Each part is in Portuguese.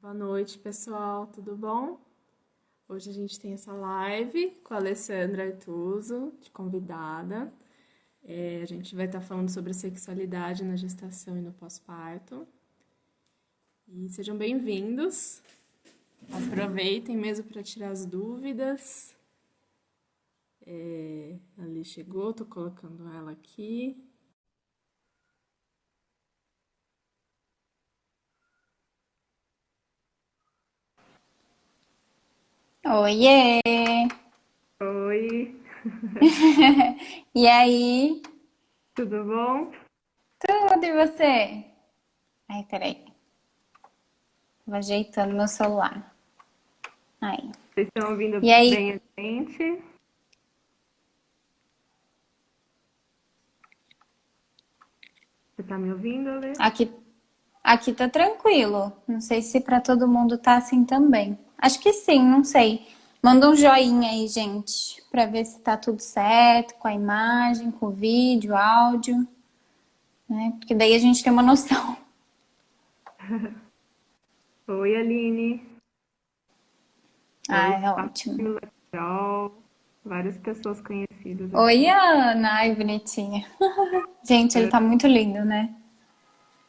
Boa noite, pessoal, tudo bom? Hoje a gente tem essa live com a Alessandra Artuso, de convidada. A gente vai estar falando sobre sexualidade na gestação e no pós-parto. E sejam bem-vindos. Aproveitem mesmo para tirar as dúvidas. Ali chegou, tô colocando ela aqui. Oiê! Oi, E aí? tudo bom? Tudo e você? Ai, peraí. Tava ajeitando meu celular. Aí. Vocês estão ouvindo E aí? bem a gente? Você tá me ouvindo, Alê? Aqui, aqui tá tranquilo. Não sei se pra todo mundo tá assim também. Acho que sim, não sei. Manda um joinha aí, gente, pra ver se tá tudo certo com a imagem, com o vídeo, áudio, né? Porque daí a gente tem uma noção. Oi, Aline. Ah, Oi, é ótimo. Fábio, Carol, várias pessoas conhecidas Oi, aqui. Ana. Ai, bonitinha. Gente, ele tá muito lindo, né?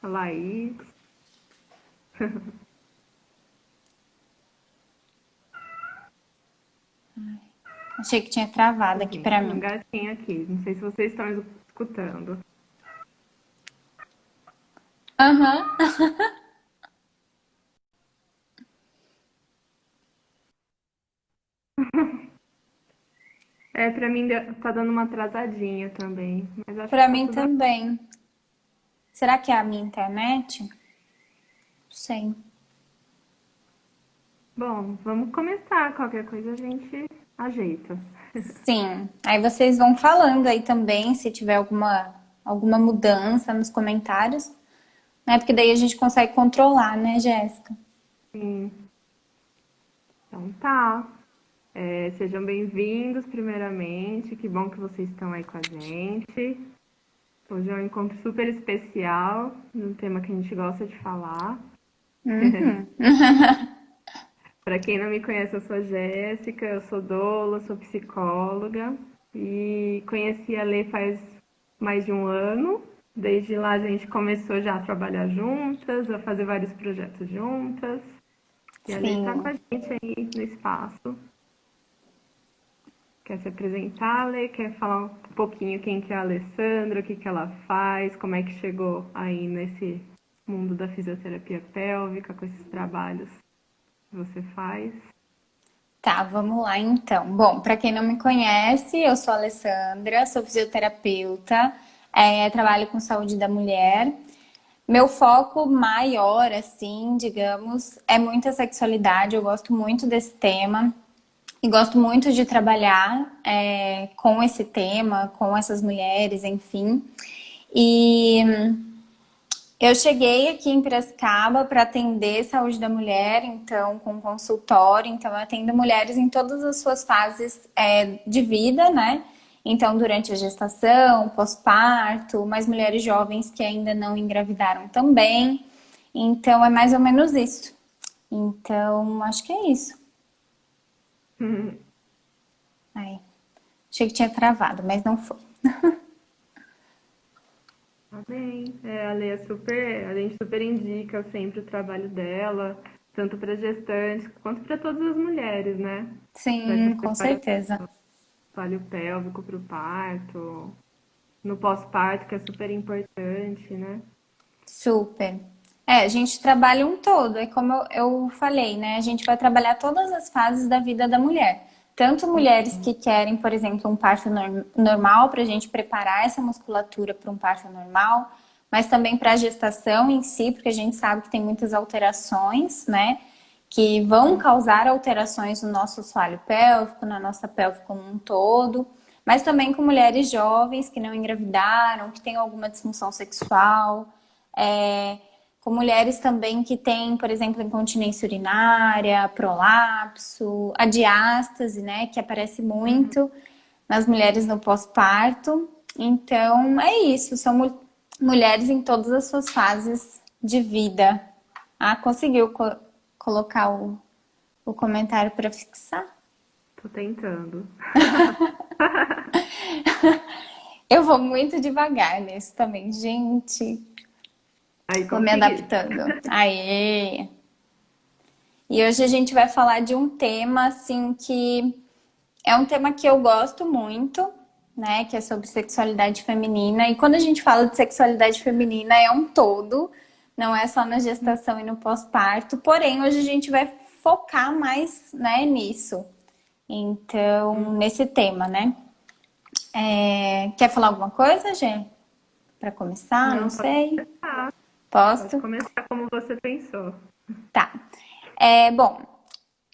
A Laís. Achei que tinha travado aqui Ok, pra tem um mim. gatinho aqui. Não sei se vocês estão escutando. Aham. Pra mim tá dando uma atrasadinha também, mas acho que Pra tá mim tudo. também. Será que é a minha internet? Não sei. Bom, vamos começar. Qualquer coisa a gente ajeita. Sim. Aí vocês vão falando aí também, se tiver alguma mudança nos comentários, né? Porque daí a gente consegue controlar, né, Jéssica? Sim, então tá. Sejam bem-vindos, primeiramente. Que bom que vocês estão aí com a gente. Hoje é um encontro super especial, num tema que a gente gosta de falar. Uhum. Para quem não me conhece, eu sou a Jéssica, eu sou doula, sou psicóloga e conheci a Lê faz mais de um ano. Desde lá a gente começou já a trabalhar juntas, a fazer vários projetos juntas. E a Lê está com Sim. a gente aí no espaço. Quer se apresentar, Lê? Quer falar um pouquinho quem que é a Alessandra, o que que ela faz, como é que chegou aí nesse mundo da fisioterapia pélvica, com esses trabalhos que você faz? Tá, vamos lá então. Bom, para quem não me conhece, eu sou a Alessandra, sou fisioterapeuta, trabalho com saúde da mulher. Meu foco maior, assim, digamos, é muita sexualidade. Eu gosto muito desse tema e gosto muito de trabalhar com esse tema, com essas mulheres, enfim. E eu cheguei aqui em Piracicaba para atender saúde da mulher, então, com consultório. Então, eu atendo mulheres em todas as suas fases de vida, né? Então, durante a gestação, pós-parto, mas mulheres jovens que ainda não engravidaram também. Então, é mais ou menos isso. Então, acho que é isso. Aí, achei que tinha travado, mas não foi. Amém. A Lê a gente super indica sempre o trabalho dela, tanto para gestantes quanto para todas as mulheres, né? Para essa Sim, com preparação certeza. do assoalho pélvico para o parto, no pós-parto, que é super importante, né? Super. A gente trabalha um todo, é como eu falei, né? A gente vai trabalhar todas as fases da vida da mulher. Tanto mulheres que querem, por exemplo, um parto normal, para a gente preparar essa musculatura para um parto normal, mas também para a gestação em si, porque a gente sabe que tem muitas alterações, né? Que vão causar alterações no nosso assoalho pélvico, na nossa pelve como um todo, mas também com mulheres jovens que não engravidaram, que têm alguma disfunção sexual, é, com mulheres também que têm, por exemplo, incontinência urinária, prolapso, a diástase, né, que aparece muito nas mulheres no pós-parto. Então, é isso, são mulheres em todas as suas fases de vida. Ah, conseguiu. colocar o comentário para fixar. Tô tentando. Eu vou muito devagar nisso também, gente. Aí Vou me consegui. adaptando. Aê! E hoje a gente vai falar de um tema assim que é um tema que eu gosto muito, né? Que é sobre sexualidade feminina. E quando a gente fala de sexualidade feminina, é um todo, não é só na gestação e no pós-parto. Porém, hoje a gente vai focar mais, né, nisso. Então, nesse tema, né? Quer falar alguma coisa, Gê? Para começar? Não Não, pode sei. começar. Pode Posso? começar como você pensou. Tá. Bom,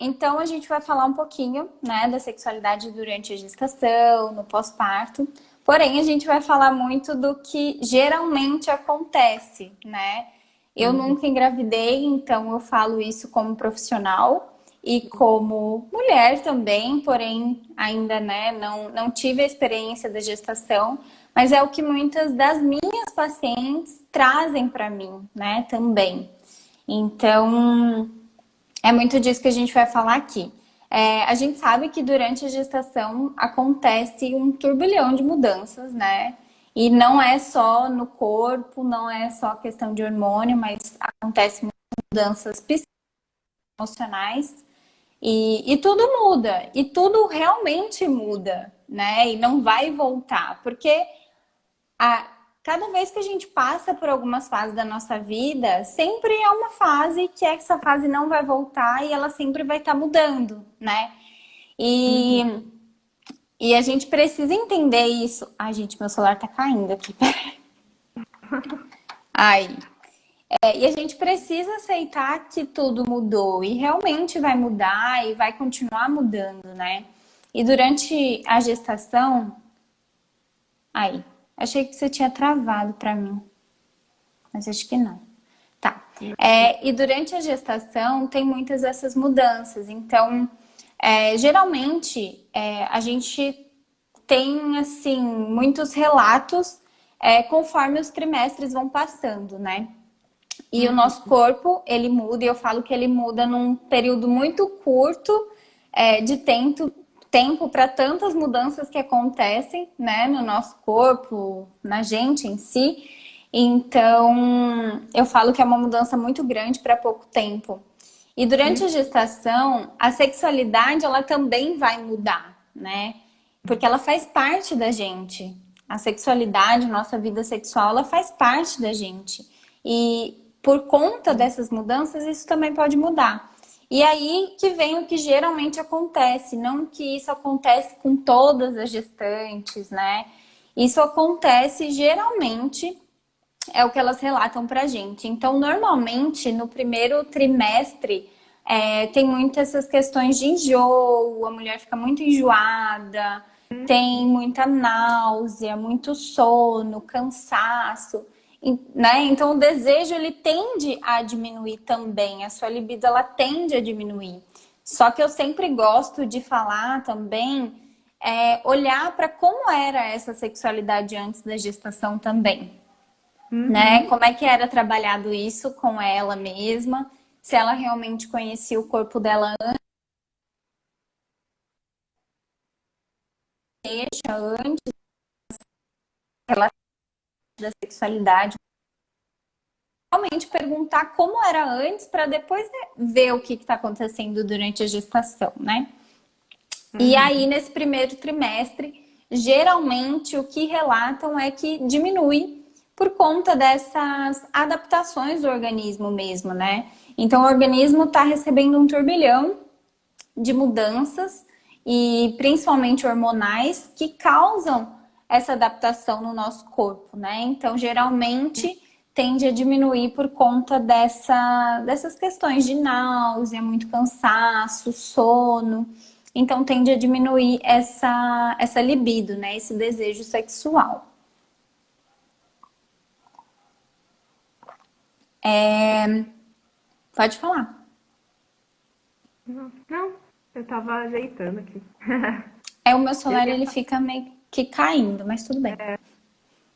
então a gente vai falar um pouquinho, né, da sexualidade durante a gestação, no pós-parto. Porém, a gente vai falar muito do que geralmente acontece, né? Eu Uhum. nunca engravidei, então eu falo isso como profissional e como mulher também, porém ainda, né, não tive a experiência da gestação, mas é o que muitas das minhas pacientes trazem para mim, né, também. Então, é muito disso que a gente vai falar aqui. A gente sabe que durante a gestação acontece um turbilhão de mudanças, né? E não é só no corpo, não é só questão de hormônio, mas acontecem mudanças psicoemocionais e tudo muda, e tudo realmente muda, né? E não vai voltar, porque a, cada vez que a gente passa por algumas fases da nossa vida, sempre é uma fase que essa fase não vai voltar e ela sempre vai estar mudando, né? E, Uhum. e a gente precisa entender isso. Ai, gente, meu celular tá caindo aqui. Ai. E a gente precisa aceitar que tudo mudou e realmente vai mudar e vai continuar mudando, né? E durante a gestação, aí, achei que você tinha travado para mim, mas acho que não. Tá. E durante a gestação tem muitas dessas mudanças. Então, geralmente, a gente tem, assim, muitos relatos conforme os trimestres vão passando, né? E o Uhum. nosso corpo, ele muda, e eu falo que ele muda num período muito curto de tempo para tantas mudanças que acontecem, né, no nosso corpo, na gente em si. Então, eu falo que é uma mudança muito grande para pouco tempo. E durante a gestação, a sexualidade ela também vai mudar, né? Porque ela faz parte da gente. A sexualidade, nossa vida sexual, ela faz parte da gente. E por conta dessas mudanças, isso também pode mudar. E aí que vem o que geralmente acontece, não que isso acontece com todas as gestantes, né? Isso acontece geralmente é o que elas relatam pra gente. Então, normalmente, no primeiro trimestre, tem muitas essas questões de enjoo, a mulher fica muito enjoada, tem muita náusea, muito sono, cansaço, né? Então, o desejo, ele tende a diminuir também, a sua libido, ela tende a diminuir. Só que eu sempre gosto de falar também, olhar para como era essa sexualidade antes da gestação também, né? Uhum. Como é que era trabalhado isso com ela mesma, se ela realmente conhecia o corpo dela antes da sexualidade, realmente perguntar como era antes para depois ver o que está acontecendo durante a gestação, né? E aí, Uhum. nesse primeiro trimestre, geralmente o que relatam é que diminui por conta dessas adaptações do organismo mesmo, né? Então, o organismo está recebendo um turbilhão de mudanças e principalmente hormonais que causam essa adaptação no nosso corpo, né? Então, geralmente tende a diminuir por conta dessas questões de náusea, muito cansaço, sono. Então, tende a diminuir essa libido, né? Esse desejo sexual. Pode falar. Não, eu tava ajeitando aqui. O meu Eu celular ia, ele fica meio que caindo, mas tudo bem.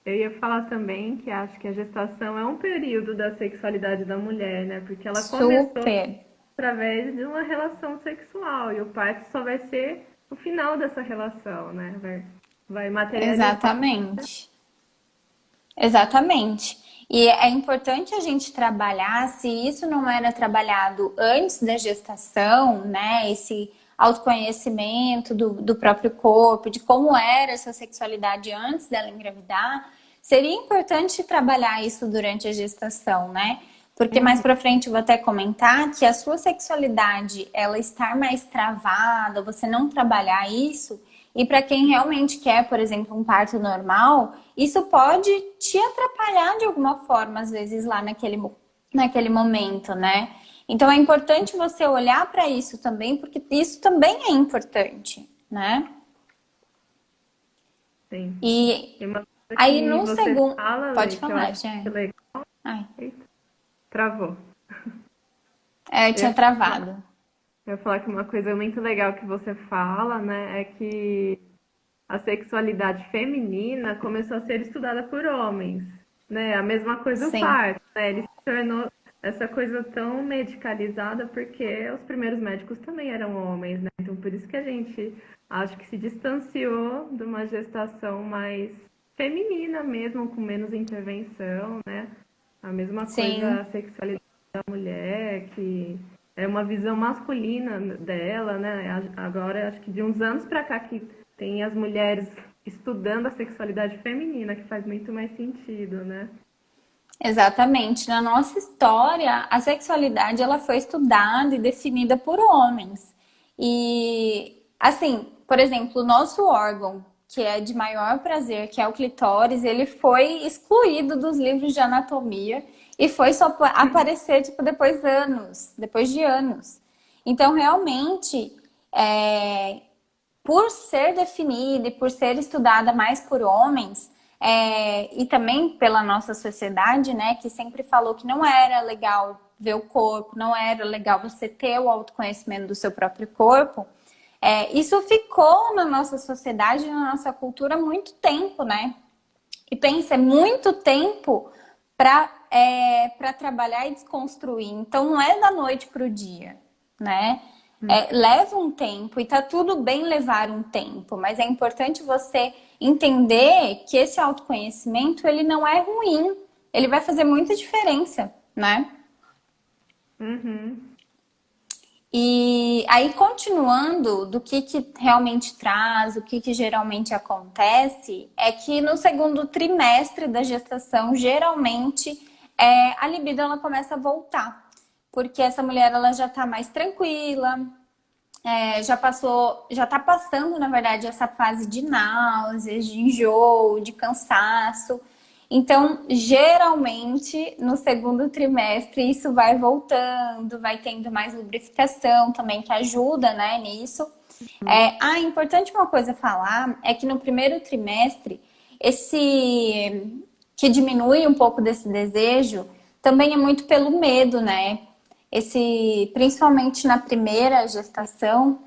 eu ia falar também que acho que a gestação é um período da sexualidade da mulher, né? Porque ela começou Super. através de uma relação sexual. E o parto só vai ser o final dessa relação, né? Vai materializar. Exatamente. Exatamente. E é importante a gente trabalhar, se isso não era trabalhado antes da gestação, né? Esse autoconhecimento do próprio corpo, de como era essa sexualidade antes dela engravidar, seria importante trabalhar isso durante a gestação, né? Porque mais pra frente eu vou até comentar que a sua sexualidade, ela estar mais travada, você não trabalhar isso, e para quem realmente quer, por exemplo, um parto normal, isso pode te atrapalhar de alguma forma, às vezes, lá naquele momento, né? Então é importante você olhar para isso também, porque isso também é importante, né? Sim. E Tem uma coisa aí que no você segundo. fala, Pode Lê, que eu falar, acho já. que é legal. Ai, Eita, travou. eu Eu ia tinha travado. eu ia falar que uma coisa muito legal que você fala, né, é que a sexualidade feminina começou a ser estudada por homens, né? A mesma coisa o Sim. parto, né? Ele se tornou essa coisa tão medicalizada porque os primeiros médicos também eram homens, né? Então por isso que a gente acho que se distanciou de uma gestação mais feminina mesmo, com menos intervenção, né? A mesma coisa a Sim. sexualidade da mulher, que é uma visão masculina dela, né? Agora, acho que de uns anos para cá que tem as mulheres estudando a sexualidade feminina, que faz muito mais sentido, né? Exatamente. Na nossa história, a sexualidade ela foi estudada e definida por homens. E assim, por exemplo, o nosso órgão, que é de maior prazer, que é o clitóris, ele foi excluído dos livros de anatomia e foi só aparecer tipo depois de anos. Então, realmente, é, por ser definida e por ser estudada mais por homens, e também pela nossa sociedade, né, que sempre falou que não era legal ver o corpo, não era legal você ter o autoconhecimento do seu próprio corpo, isso ficou na nossa sociedade, na nossa cultura há muito tempo, né? E pensa, é muito tempo para trabalhar e desconstruir. Então não é da noite para o dia, né? Leva um tempo e tá tudo bem levar um tempo, mas é importante você entender que esse autoconhecimento ele não é ruim, ele vai fazer muita diferença, né? Uhum. E aí, continuando do que realmente traz, o que geralmente acontece, é que no segundo trimestre da gestação, geralmente, a libido ela começa a voltar. Porque essa mulher ela já tá mais tranquila, já tá passando, na verdade, essa fase de náuseas, de enjoo, de cansaço. Então, geralmente, no segundo trimestre, isso vai voltando, vai tendo mais lubrificação também, que ajuda, né, nisso. Importante uma coisa falar é que no primeiro trimestre, esse que diminui um pouco desse desejo, também é muito pelo medo, né? Principalmente na primeira gestação,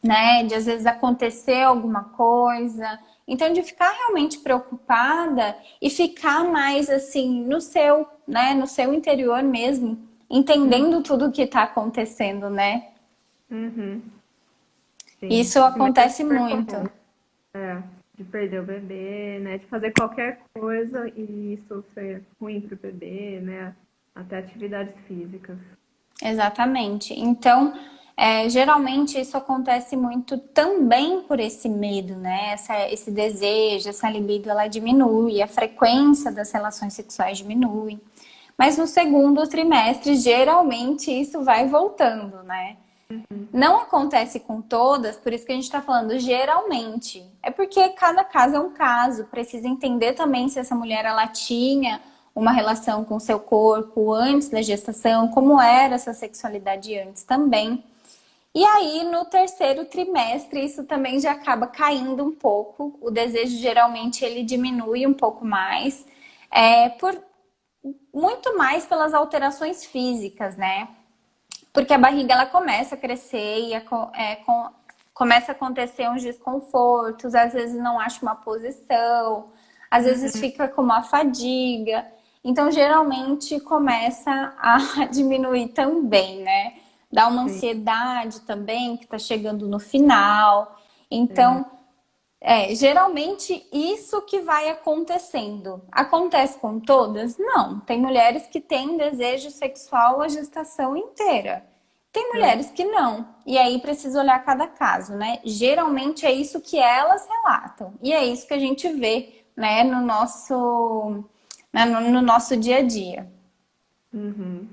né? De às vezes acontecer alguma coisa. Então, de ficar realmente preocupada e ficar mais assim no seu, né? No seu interior mesmo, entendendo tudo o que está acontecendo, né? Uhum. Sim. Isso Mas é acontece super muito. comum, de perder o bebê, né? De fazer qualquer coisa e isso ser ruim pro bebê, né? Até atividades físicas. Exatamente. Então, geralmente isso acontece muito também por esse medo, né? Esse desejo, essa libido, ela diminui, a frequência das relações sexuais diminui. Mas no segundo trimestre, geralmente isso vai voltando, né? Não acontece com todas, por isso que a gente está falando geralmente. É porque cada caso é um caso. Precisa entender também se essa mulher ela tinha uma relação com o seu corpo antes da gestação, como era essa sexualidade antes também. E aí, no terceiro trimestre, isso também já acaba caindo um pouco. O desejo geralmente ele diminui um pouco mais, por muito mais pelas alterações físicas, né? Porque a barriga ela começa a crescer e começa a acontecer uns desconfortos, às vezes não acha uma posição, às vezes fica com uma fadiga. Então, geralmente começa a diminuir também, né? dá uma sim, ansiedade também, que tá chegando no final. sim. Então, geralmente isso que vai acontecendo. Acontece com todas? Não. Tem mulheres que têm desejo sexual a gestação inteira. Tem É. mulheres que não. E aí precisa olhar cada caso, né? Geralmente é isso que elas relatam. E é isso que a gente vê, né, no nosso dia a dia. Uhum.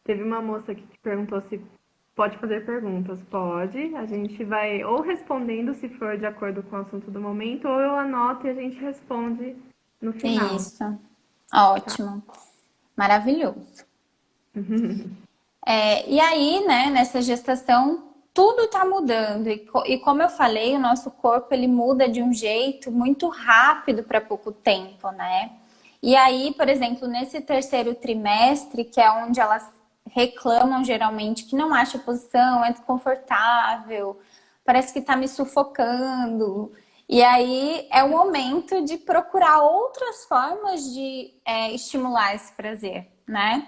Teve uma moça aqui que perguntou se pode fazer perguntas. Pode. A gente vai ou respondendo se for de acordo com o assunto do momento, ou eu anoto e a gente responde no final. Isso. Ótimo. Maravilhoso. E aí, né, nessa gestação, tudo tá mudando. E como eu falei, o nosso corpo ele muda de um jeito muito rápido para pouco tempo, né? E aí, por exemplo, nesse terceiro trimestre, que é onde elas reclamam geralmente que não acha posição, é desconfortável, parece que tá me sufocando. E aí é o momento de procurar outras formas de estimular esse prazer, né?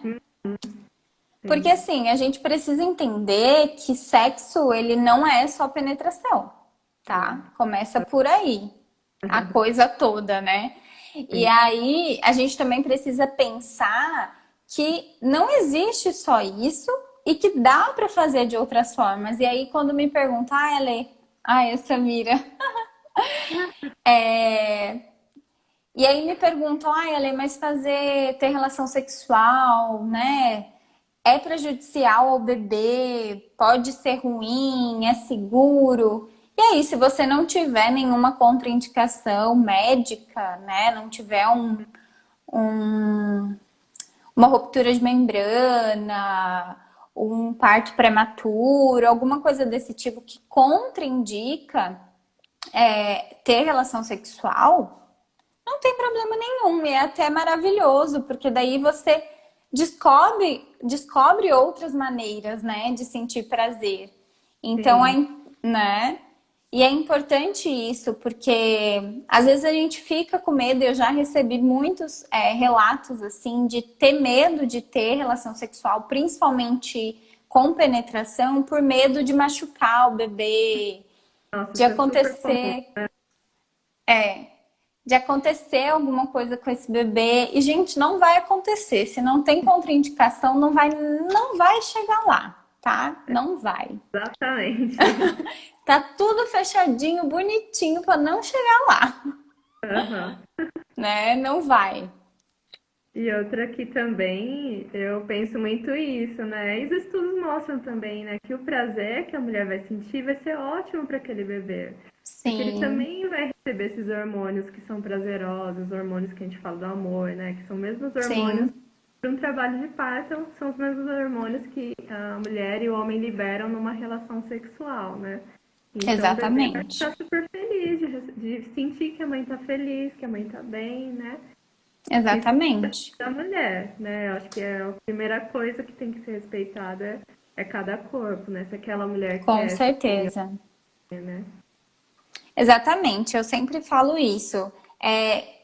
Porque Sim. assim, a gente precisa entender que sexo, ele não é só penetração, Não. tá? Começa por aí, a coisa toda, né? E Sim. aí, a gente também precisa pensar que não existe só isso e que dá pra fazer de outras formas. E aí, quando me perguntam, Ele, Samira, e aí me perguntam, Ele, mas ter relação sexual, né? É prejudicial ao bebê? Pode ser ruim? É seguro? E aí, se você não tiver nenhuma contraindicação médica, né? Não tiver um- uma ruptura de membrana, um parto prematuro, alguma coisa desse tipo que contraindica ter relação sexual, não tem problema nenhum, e é até maravilhoso, porque daí você descobre outras maneiras, né, de sentir prazer. Então, Sim. né? E é importante isso, porque às vezes a gente fica com medo. Eu já recebi muitos relatos assim de ter medo de ter relação sexual, principalmente com penetração, por medo de machucar o bebê, Nossa, de isso é super comum. acontecer de acontecer alguma coisa com esse bebê. E, gente, não vai acontecer. Se não tem contraindicação, não vai chegar lá, tá? Não vai. Exatamente. Tá tudo fechadinho, bonitinho para não chegar lá, Aham. né? Não vai. E outra que também eu penso muito isso, né? E os estudos mostram também, né, que o prazer que a mulher vai sentir vai ser ótimo para aquele bebê. Porque ele Sim, também vai receber esses hormônios que são prazerosos, hormônios que a gente fala do amor, né? Que são mesmo os hormônios sim, para um trabalho de parto, são os mesmos hormônios que a mulher e o homem liberam numa relação sexual, né? Então o bebê vai exatamente. ficar super feliz de sentir que a mãe tá feliz, que a mãe tá bem, né? Isso Exatamente. da mulher, né? Eu acho que é a primeira coisa que tem que ser respeitada é cada corpo, né? Se aquela mulher Com quer sentir, certeza. né? Exatamente, eu sempre falo isso.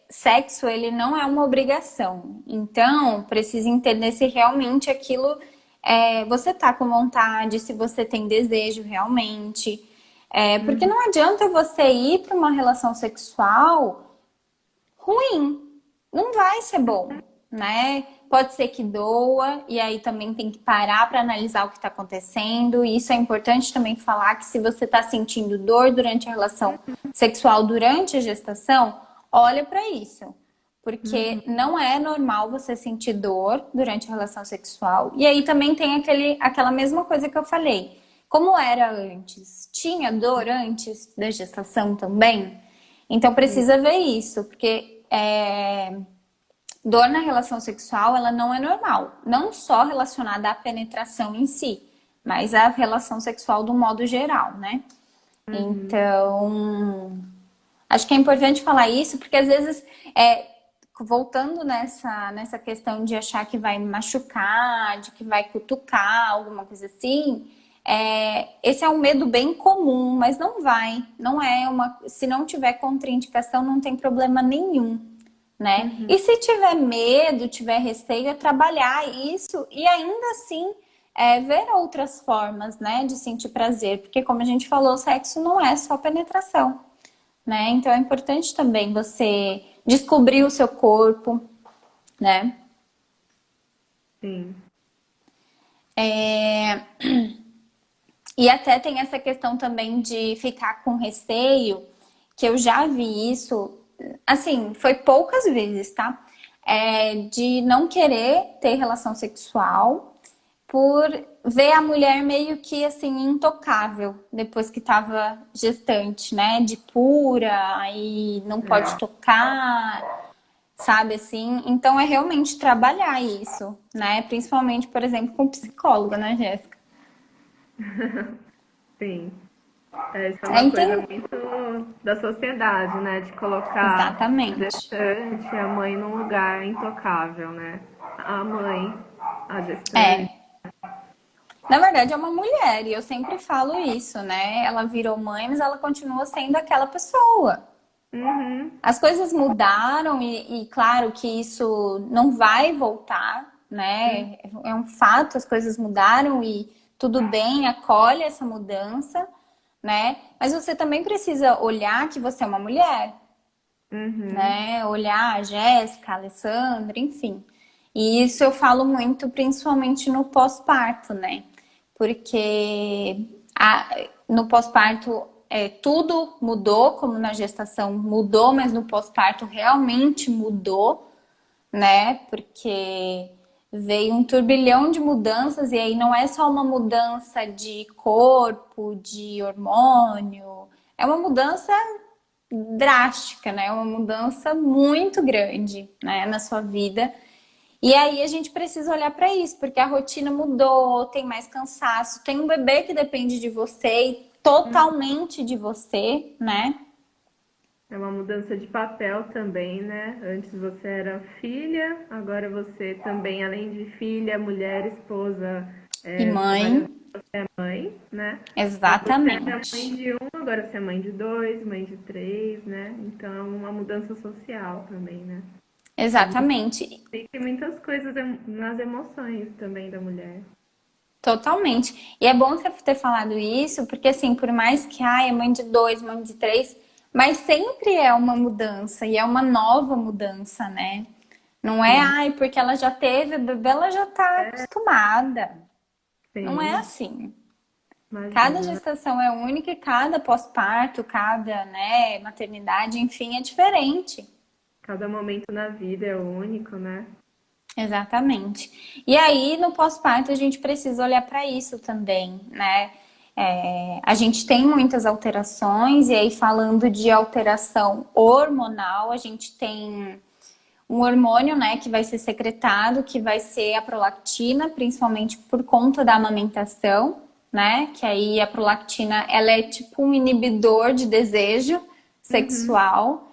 Sexo, ele não é uma obrigação. Então, precisa entender se realmente aquilo você tá com vontade, se você tem desejo realmente. Porque Uhum. não adianta você ir para uma relação sexual ruim. Não vai ser bom, né? Pode ser que doa, e aí também tem que parar para analisar o que está acontecendo. E isso é importante também falar que se você está sentindo dor durante a relação sexual, durante a gestação, olha para isso. Porque Uhum. não é normal você sentir dor durante a relação sexual. E aí também tem aquela mesma coisa que eu falei. Como era antes? Tinha dor antes da gestação também? Então Sim. precisa ver isso, porque dor na relação sexual ela não é normal, não só relacionada à penetração em si, mas à relação sexual do modo geral, né? Uhum. Então, acho que é importante falar isso, porque às vezes, voltando nessa questão de achar que vai machucar, de que vai cutucar, alguma coisa assim, esse é um medo bem comum, mas não vai, não é uma. Se não tiver contraindicação, não tem problema nenhum, né? Uhum. E se tiver medo, tiver receio, é trabalhar isso e ainda assim ver outras formas, né, de sentir prazer, porque como a gente falou, o sexo não é só penetração, né? Então é importante também você descobrir o seu corpo, né? Sim. É, E até tem essa questão também de ficar com receio, que eu já vi isso, assim, foi poucas vezes, tá? De não querer ter relação sexual por ver a mulher meio que assim intocável depois que tava gestante, né? De pura, aí não pode É. tocar, sabe assim? Então é realmente trabalhar isso, né? Principalmente, por exemplo, com psicóloga, né, Jéssica? Sim. É, isso é É, uma coisa muito da sociedade, né? De colocar a exatamente. gestante, a mãe num lugar intocável, né? A mãe, a gestante. É, na verdade é uma mulher e eu sempre falo isso, né? Ela virou mãe, mas ela continua sendo aquela pessoa. Uhum, As coisas mudaram e claro que isso não vai voltar, uhum, né? É um fato, as coisas mudaram e tudo bem, acolhe essa mudança, né? Mas você também precisa olhar que você é uma mulher, uhum. né? Olhar a Jéssica, a Alessandra, enfim. E isso eu falo muito, principalmente no pós-parto, né? Porque no pós-parto tudo mudou, como na gestação mudou, mas no pós-parto realmente mudou, né? Porque veio um turbilhão de mudanças e aí não é só uma mudança de corpo, de hormônio, é uma mudança drástica, né? Uma mudança muito grande, né, na sua vida. E aí a gente precisa olhar para isso, porque a rotina mudou, tem mais cansaço, tem um bebê que depende de você e totalmente de você, né? É uma mudança de papel também, né? Antes você era filha, agora você também, além de filha, mulher, esposa, E várias mãe, mãe, né? Então você era mãe exatamente. de um, agora você é mãe de dois, mãe de três, né? Então é uma mudança social também, né? Exatamente. Tem muitas coisas nas emoções também da mulher. Totalmente. E é bom você ter falado isso, porque assim, por mais que é mãe de dois, mãe de três, mas sempre é uma mudança e é uma nova mudança, né? Não é, Sim, porque ela já teve bebê, ela já tá acostumada. Não é sim, assim. Cada imagina. gestação é única e cada pós-parto, cada, né, maternidade, enfim, é diferente. Cada momento na vida é único, né? Exatamente. E aí, no pós-parto, a gente precisa olhar para isso também, né? A gente tem muitas alterações, e aí, falando de alteração hormonal, a gente tem um hormônio, né, que vai ser secretado, que vai ser a prolactina, principalmente por conta da amamentação, né? Que aí a prolactina, ela é tipo um inibidor de desejo Uhum, sexual.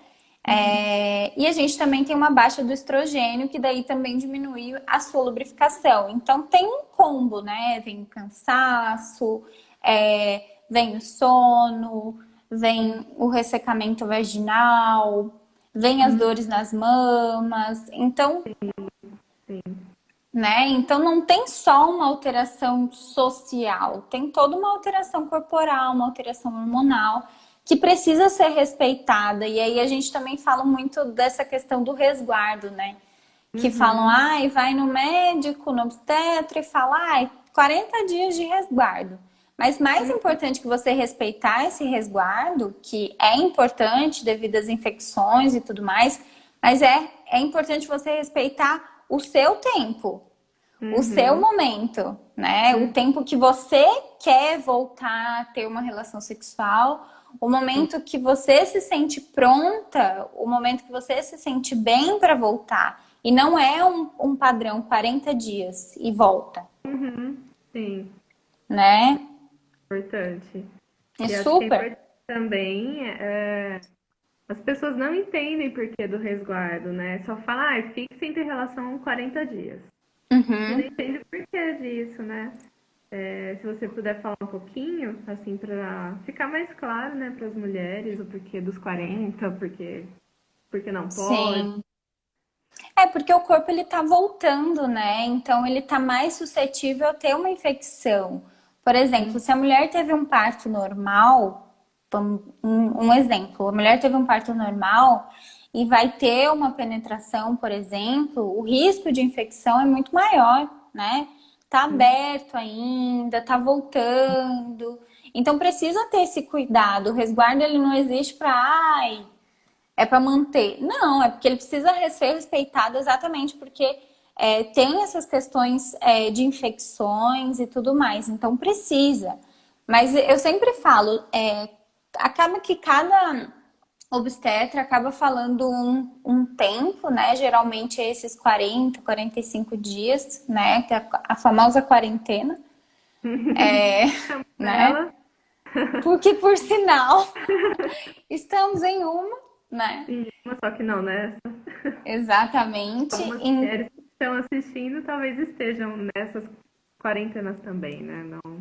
E a gente também tem uma baixa do estrogênio, que daí também diminui a sua lubrificação. Então tem um combo, né? Vem o cansaço, vem o sono, vem o ressecamento vaginal, vem as uhum, dores nas mamas. Então, sim. né? Então não tem só uma alteração social, tem toda uma alteração corporal, uma alteração hormonal que precisa ser respeitada. E aí a gente também fala muito dessa questão do resguardo, né? Que falam, Uhum, ai, vai no médico, no obstetra e fala, ai, 40 dias de resguardo. Mas mais importante que você respeitar esse resguardo, que é importante devido às infecções e tudo mais, mas é importante você respeitar o seu tempo, o seu uhum, momento, né? O uhum, tempo que você quer voltar a ter uma relação sexual, o sim. momento que você se sente pronta, o momento que você se sente bem para voltar. E não é um padrão 40 dias e volta, Uhum, sim, né? importante. É E acho que é super. importante também, as pessoas não entendem por que do resguardo, né? Só falam, fique sem ter relação 40 dias. E não Uhum. entende o porquê disso, né? Se você puder falar um pouquinho, assim, para ficar mais claro, né, para as mulheres, o porquê dos 40, porque não pode. Sim. É porque o corpo ele tá voltando, né? Então ele tá mais suscetível a ter uma infecção. Por exemplo, se a mulher teve um parto normal, um exemplo, a mulher teve um parto normal e vai ter uma penetração, por exemplo, o risco de infecção é muito maior, né? Tá aberto ainda, tá voltando. Então precisa ter esse cuidado. O resguardo ele não existe para, ai, é para manter. Não, é porque ele precisa ser respeitado exatamente porque tem essas questões de infecções e tudo mais. Então precisa. Mas eu sempre falo, acaba que cada obstetra acaba falando um tempo, né? Geralmente é esses 40, 45 dias, né? Que é a famosa quarentena, né? Ela, Porque, por sinal, estamos em uma, né? sim, uma só que não, né? Exatamente. Algumas mulheres que estão assistindo talvez estejam nessas quarentenas também, né? Não.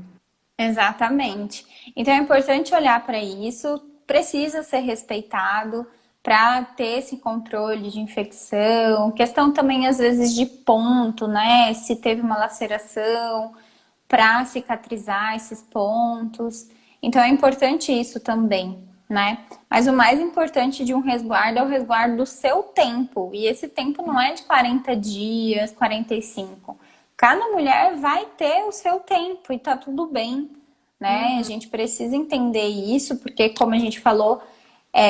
Exatamente. Então é importante olhar para isso, precisa ser respeitado para ter esse controle de infecção, questão também às vezes de ponto, né? Se teve uma laceração, para cicatrizar esses pontos. Então é importante isso também, né? Mas o mais importante de um resguardo é o resguardo do seu tempo. E esse tempo não é de 40 dias, 45. Cada mulher vai ter o seu tempo e tá tudo bem, né? A gente precisa entender isso, porque como a gente falou,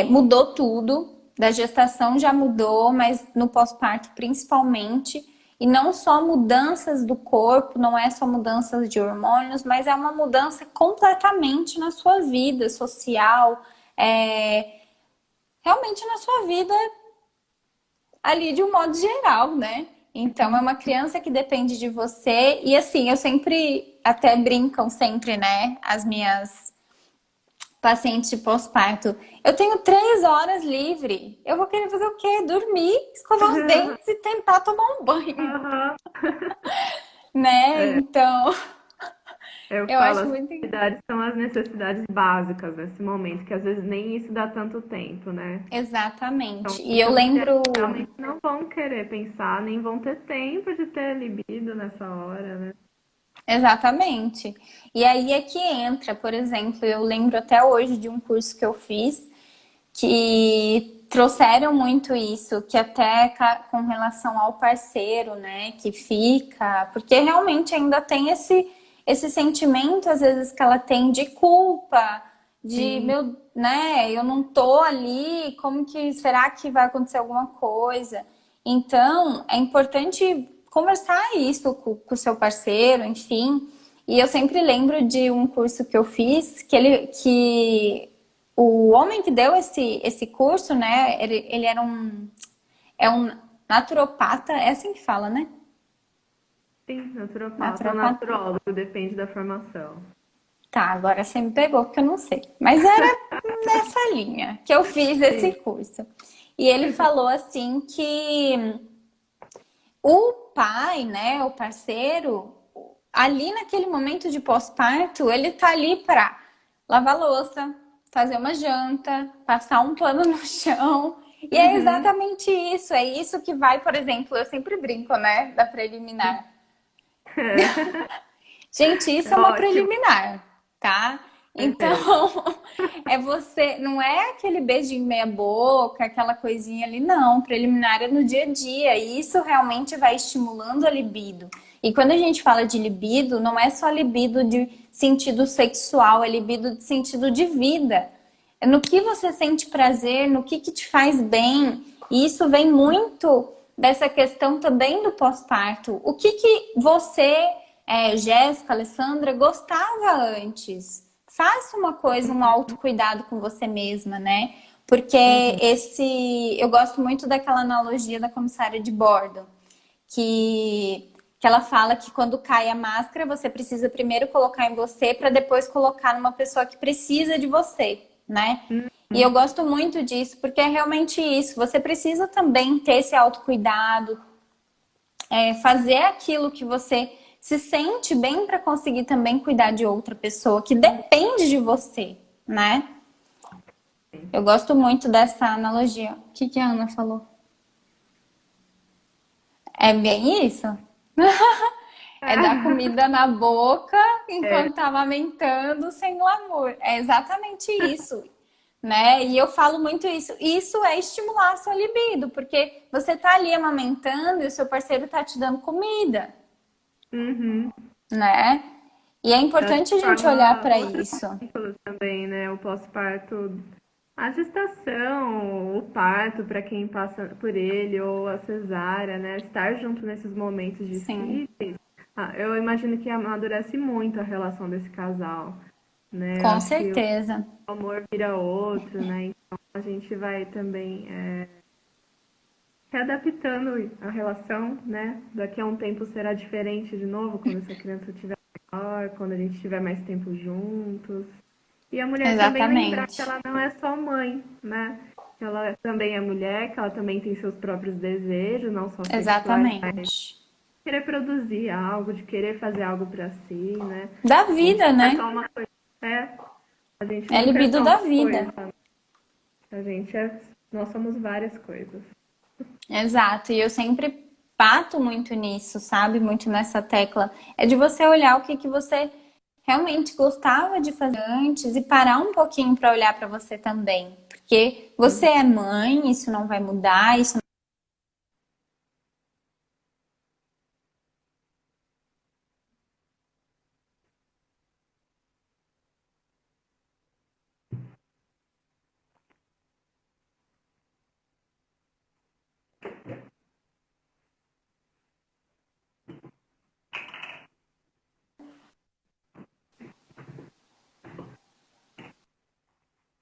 mudou tudo. Da gestação já mudou, mas no pós-parto principalmente. E não só mudanças do corpo, não é só mudanças de hormônios, mas é uma mudança completamente na sua vida social, realmente na sua vida ali de um modo geral, né? Então é uma criança que depende de você. E assim, eu sempre, até brincam sempre, né? As minhas pacientes de pós-parto. Eu tenho 3 horas livre. Eu vou querer fazer o quê? Dormir, escovar os dentes e tentar tomar um banho, Aham. né? É, Então, eu eu falo, acho as muito. necessidades são as necessidades básicas nesse momento, que às vezes nem isso dá tanto tempo, né? Então, Exatamente. E eu muitas mulheres lembro. realmente não vão querer pensar, nem vão ter tempo de ter libido nessa hora, né? Exatamente. E aí é que entra, por exemplo, eu lembro até hoje de um curso que eu fiz que trouxeram muito isso, que até com relação ao parceiro, né, que fica, porque realmente ainda tem esse sentimento, às vezes, que ela tem de culpa, de, Sim, meu, né, eu não tô ali, como que, será que vai acontecer alguma coisa? Então, é importante conversar isso com o seu parceiro, enfim. E eu sempre lembro de um curso que eu fiz, que o homem que deu esse curso, né, ele era um naturopata, é assim que fala, né? sim, naturopata ou Naturopata. naturólogo, depende da formação. Tá, agora você me pegou porque eu não sei. Mas era nessa linha que eu fiz esse Sim. curso. E ele falou assim que o pai, né, o parceiro, ali naquele momento de pós-parto, ele tá ali para lavar louça, fazer uma janta, passar um pano no chão. E é Uhum. exatamente isso. É isso que vai, por exemplo, eu sempre brinco, né, da preliminar. É, Gente, isso é é uma ótimo. preliminar, tá? É Então, mesmo. é você, não é aquele beijinho meia boca, aquela coisinha ali, não. Preliminar é no dia a dia, e isso realmente vai estimulando a libido. E quando a gente fala de libido, não é só libido de sentido sexual, é libido de sentido de vida. É no que você sente prazer, no que te faz bem. E isso vem muito dessa questão também do pós-parto. O que você, Jéssica, Alessandra, gostava antes? Faça uma coisa, um autocuidado com você mesma, né? Porque Uhum. eu gosto muito daquela analogia da comissária de bordo, que ela fala que quando cai a máscara, você precisa primeiro colocar em você para depois colocar numa pessoa que precisa de você, né? E eu gosto muito disso, porque é realmente isso. Você precisa também ter esse autocuidado, fazer aquilo que você se sente bem para conseguir também cuidar de outra pessoa que depende de você, né? Eu gosto muito dessa analogia. O que a Ana falou? É bem isso. É dar comida na boca É. enquanto tá amamentando sem glamour. É exatamente isso, né? E eu falo muito isso. Isso é estimular a sua libido, porque você tá ali amamentando e o seu parceiro tá te dando comida, Uhum. né? E é Eu acho importante a que gente olhar forma para outros isso. vínculos também, né? O pós-parto, a gestação, o parto para quem passa por ele, ou a cesárea, né? Estar junto nesses momentos Sim, difíceis. Eu imagino que amadurece muito a relação desse casal, né? Eu com acho que o certeza. amor vira outro, né? Então a gente vai também readaptando a relação, né? Daqui a um tempo será diferente de novo, quando essa criança estiver maior, quando a gente estiver mais tempo juntos. E a mulher também lembrar que Exatamente. ela não é só mãe, né? Que ela também é mulher, que ela também tem seus próprios desejos, não só sexuais, mas Exatamente. querer produzir algo, de querer fazer algo pra si, né? Da A gente vida, não é né? só uma coisa. É, a gente É nunca é libido só da uma vida. coisa. A gente é. Nós somos várias coisas. Exato. E eu sempre bato muito nisso, sabe? Muito nessa tecla. É de você olhar o que que você realmente gostava de fazer antes e parar um pouquinho para olhar para você também. Porque você é mãe, isso não vai mudar, isso.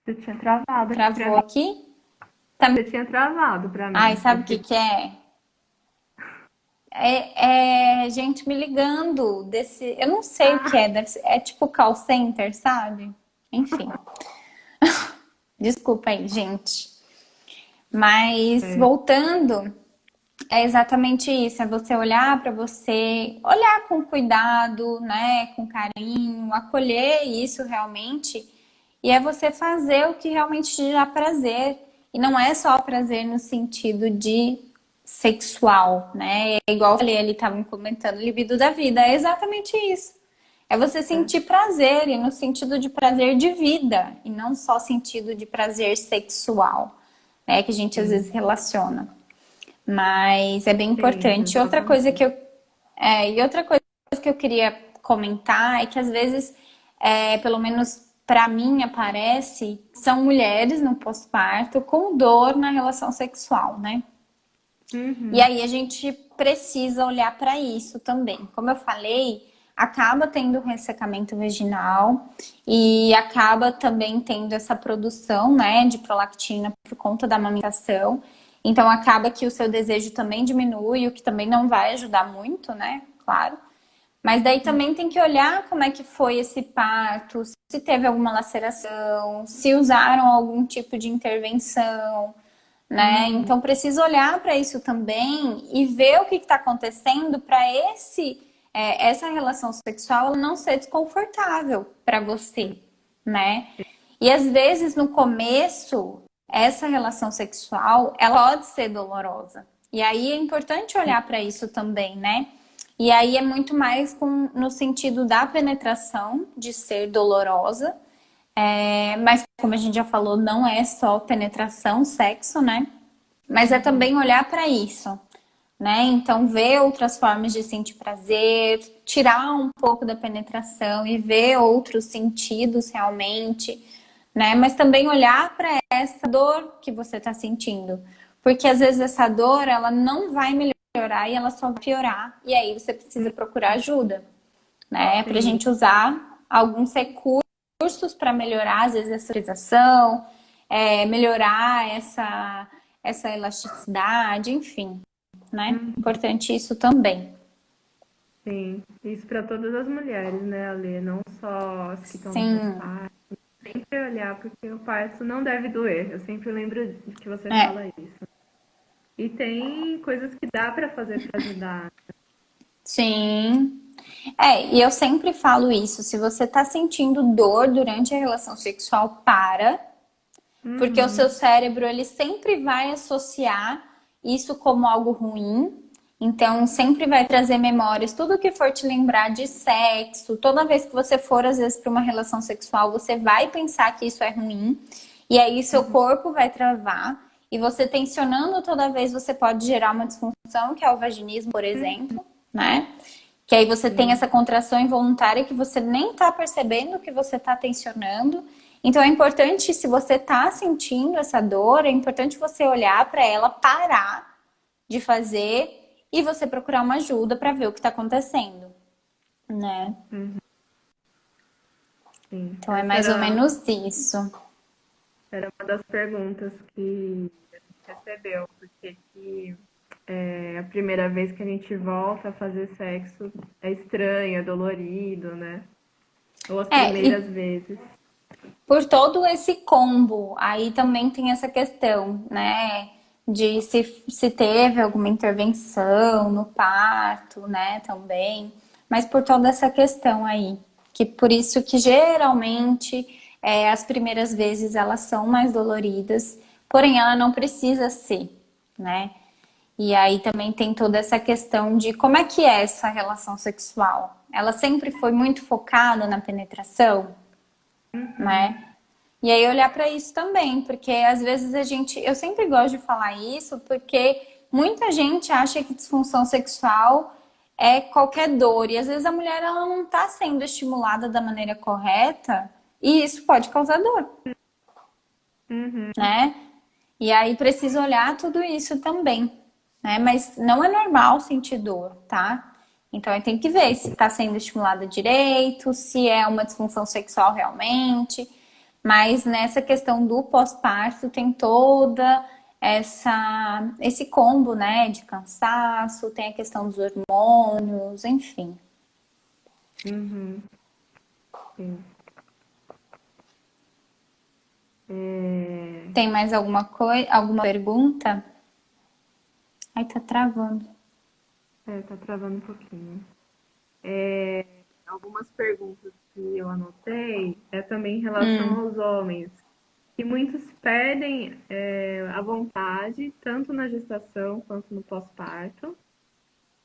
Você tinha travado aqui pra Travou mim. aqui? Tá. Você tinha travado pra Ai, mim. sabe o que que é? É gente me ligando desse. Eu não sei o que Ah, é, é tipo call center, sabe? Enfim, desculpa aí, gente. Mas é. voltando, é exatamente isso, é você olhar para você, olhar com cuidado, né, com carinho, acolher isso realmente, e é você fazer o que realmente te dá prazer. E não é só prazer no sentido de sexual, né? É igual eu falei, ele estava comentando, libido da vida, é exatamente isso. É você sentir prazer, e no sentido de prazer de vida, e não só sentido de prazer sexual, né? Que a gente às Sim, vezes relaciona. Mas é bem entendo, importante. Outra coisa exatamente. e outra coisa que eu queria comentar é que às vezes, pelo menos para mim aparece, são mulheres no pós-parto com dor na relação sexual, né? E Uhum. aí a gente precisa olhar para isso também. Como eu falei, acaba tendo ressecamento vaginal e acaba também tendo essa produção, né, de prolactina por conta da amamentação. Então acaba que o seu desejo também diminui, o que também não vai ajudar muito, né? Claro. Mas daí também tem que olhar como é que foi esse parto, se teve alguma laceração, se usaram algum tipo de intervenção, né? Uhum. Então precisa olhar para isso também e ver o que está acontecendo para essa relação sexual não ser desconfortável para você, né? E às vezes no começo essa relação sexual ela pode ser dolorosa. E aí é importante olhar para isso também, né? E aí é muito mais no sentido da penetração, de ser dolorosa, mas como a gente já falou, não é só penetração, sexo, né? Mas é também olhar para isso, né? Então ver outras formas de sentir prazer, tirar um pouco da penetração e ver outros sentidos realmente, né? Mas também olhar para essa dor que você está sentindo, porque às vezes essa dor ela não vai melhorar e ela só vai piorar, e aí você precisa procurar ajuda, né? Para a Sim, gente usar alguns recursos para melhorar, às vezes, essa sensação, melhorar essa elasticidade, enfim, né? Importante isso também. sim. Isso para todas as mulheres, né, Ale? Não só as que estão no Sim, pós-parto. Sempre olhar, porque o parto não deve doer. Eu sempre lembro de que você é, fala isso. E tem coisas que dá para fazer para ajudar. sim. E eu sempre falo isso, se você tá sentindo dor durante a relação sexual, para, porque o seu Uhum. cérebro, ele sempre vai associar isso como algo ruim, Então, sempre vai trazer memórias, tudo que for te lembrar de sexo, toda vez que você for, às vezes, para uma relação sexual, você vai pensar que isso é ruim, e aí seu corpo vai travar, e você tensionando toda vez, você pode gerar uma disfunção, que é o vaginismo, por exemplo, né? Que aí você tem Sim. essa contração involuntária que você nem tá percebendo que você tá tensionando. Então é importante, se você tá sentindo essa dor, é importante você olhar para ela, parar de fazer e você procurar uma ajuda para ver o que está acontecendo, né? Sim. Então é mais ou menos isso. Era uma das perguntas que a gente recebeu, porque que a primeira vez que a gente volta a fazer sexo é estranho, é dolorido, né? Ou as primeiras E vezes. por todo esse combo, aí também tem essa questão, né? De se teve alguma intervenção no parto, né? Também. Mas por toda essa questão aí. Que por isso que geralmente as primeiras vezes elas são mais doloridas, porém ela não precisa ser, né? E aí também tem toda essa questão de como é que é essa relação sexual. Ela sempre foi muito focada na penetração, né? E aí olhar para isso também, porque às vezes eu sempre gosto de falar isso, porque muita gente acha que disfunção sexual é qualquer dor, e às vezes a mulher ela não está sendo estimulada da maneira correta, e isso pode causar dor, né? E aí precisa olhar tudo isso também, né? Mas não é normal sentir dor, tá? Então aí tem que ver se está sendo estimulada direito, se é uma disfunção sexual realmente. Mas nessa questão do pós-parto tem toda esse combo, né, de cansaço, tem a questão dos hormônios, enfim. Uhum, sim. Tem mais alguma coisa, alguma pergunta? Ai, tá travando. Tá travando um pouquinho. Algumas perguntas que eu anotei é também em relação Hum. aos homens, que muitos perdem a vontade, tanto na gestação quanto no pós-parto.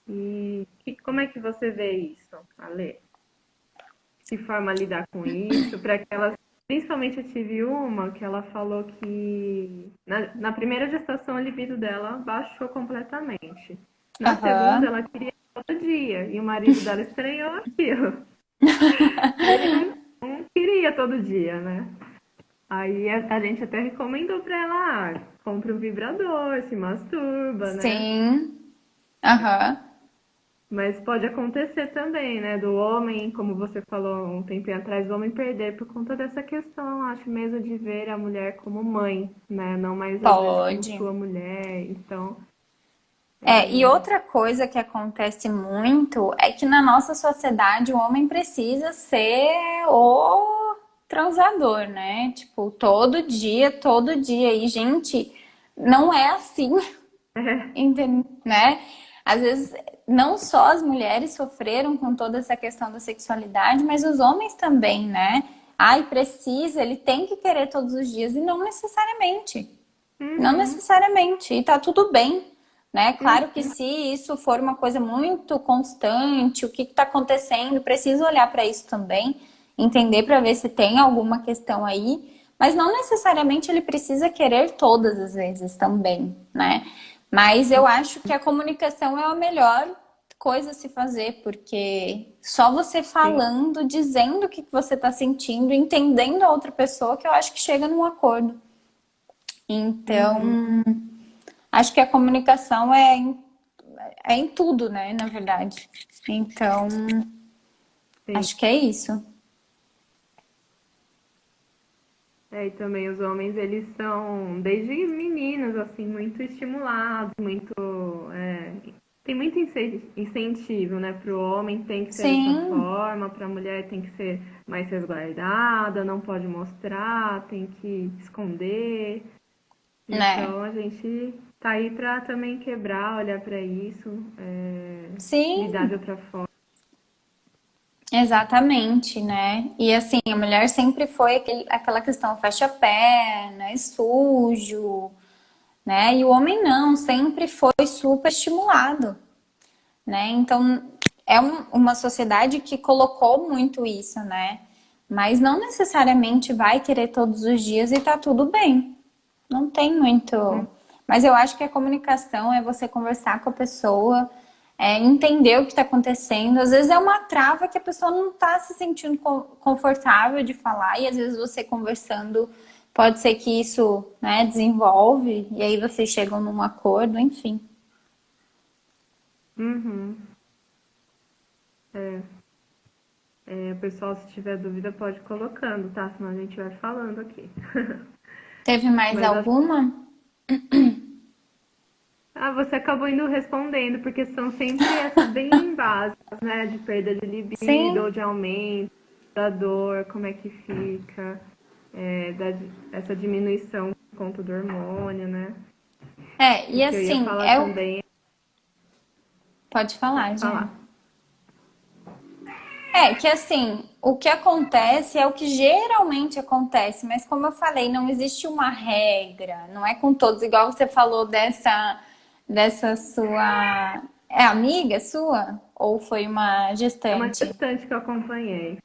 E como é que você vê isso, Ale? Que forma lidar com isso? Para que elas. Principalmente eu tive uma que ela falou que na primeira gestação a libido dela baixou completamente. Na segunda Aham. ela queria todo dia e o marido dela estranhou aquilo. Ele não queria todo dia, né? Aí a gente até recomendou pra ela, compra um vibrador, se masturba, né? Sim. Aham. Mas pode acontecer também, né? Do homem, como você falou um tempinho atrás, o homem perder por conta dessa questão, acho mesmo de ver a mulher como mãe, né? Não mais às vezes como Pode. sua mulher. Então, E outra coisa que acontece muito é que na nossa sociedade o homem precisa ser o transador, né? Tipo, todo dia, todo dia. E, gente, não é assim, é, né? Às vezes, não só as mulheres sofreram com toda essa questão da sexualidade, mas os homens também, né? Ai, precisa, ele tem que querer todos os dias, e não necessariamente. Não uhum, necessariamente, e tá tudo bem, né? uhum, Claro que se isso for uma coisa muito constante, o que está acontecendo, precisa olhar para isso também, entender para ver se tem alguma questão aí, mas não necessariamente ele precisa querer todas as vezes também, né? Mas eu acho que a comunicação é a melhor coisa a se fazer, porque só você sim, falando, dizendo o que você está sentindo, entendendo a outra pessoa, que eu acho que chega num acordo. uhum, Então, acho que a comunicação é em tudo, né, na verdade. Então, sim. acho que é isso. E também os homens, eles são, desde meninos, assim, muito estimulados, muito. Tem muito incentivo, né? Para o homem tem que ser dessa Sim, forma, para a mulher tem que ser mais resguardada, não pode mostrar, tem que esconder. né? Então a gente tá aí para também quebrar, olhar para isso, lidar de Sim, outra forma. exatamente, né? E assim, a mulher sempre foi aquela questão, fecha a perna, é sujo, né? E o homem não, sempre foi super estimulado. né? Então, é uma sociedade que colocou muito isso, né? Mas não necessariamente vai querer todos os dias e tá tudo bem. Não tem muito. Mas eu acho que a comunicação é você conversar com a pessoa, entender o que está acontecendo. Às vezes é uma trava que a pessoa não está se sentindo confortável de falar, e às vezes você conversando pode ser que isso, né, desenvolve, e aí vocês chegam num acordo, enfim. Uhum. É, o pessoal, se tiver dúvida, pode ir colocando, tá? Senão a gente vai falando aqui. Teve mais Mas acho alguma? você acabou indo respondendo, porque são sempre essas bem básicas, né? De perda de libido ou Sim. de aumento, da dor, como é que fica, essa diminuição por conta do hormônio, né? O E que eu ia assim, falar também, pode pode falar, Jé. falar. Que assim, o que acontece é o que geralmente acontece, mas como eu falei, não existe uma regra, não é com todos, igual você falou dessa sua. É amiga sua? Ou foi uma É uma gestante? gestante que eu acompanhei.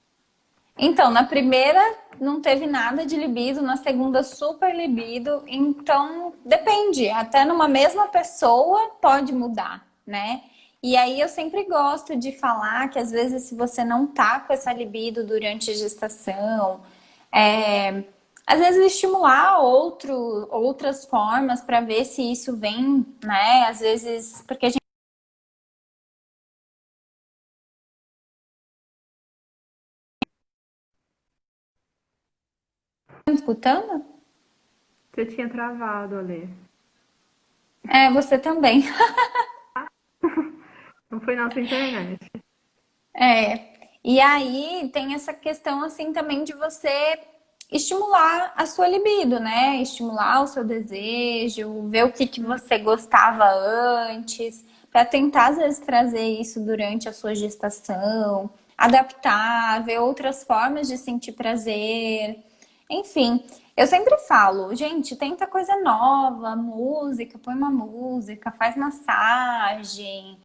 Então, na primeira não teve nada de libido, na segunda super libido, então depende, até numa mesma pessoa pode mudar, né? E aí eu sempre gosto de falar que às vezes se você não tá com essa libido durante a gestação, é, às vezes estimular outras formas para ver se isso vem, né? Às vezes, porque a gente tá escutando? Você tinha travado, Ale. Você também. Não foi nossa internet. E aí tem essa questão assim também de você estimular a sua libido, né? Estimular o seu desejo, ver o que que você gostava antes, para tentar às vezes trazer isso durante a sua gestação, adaptar, ver outras formas de sentir prazer. Enfim, eu sempre falo, gente, tenta coisa nova, música, põe uma música, faz massagem.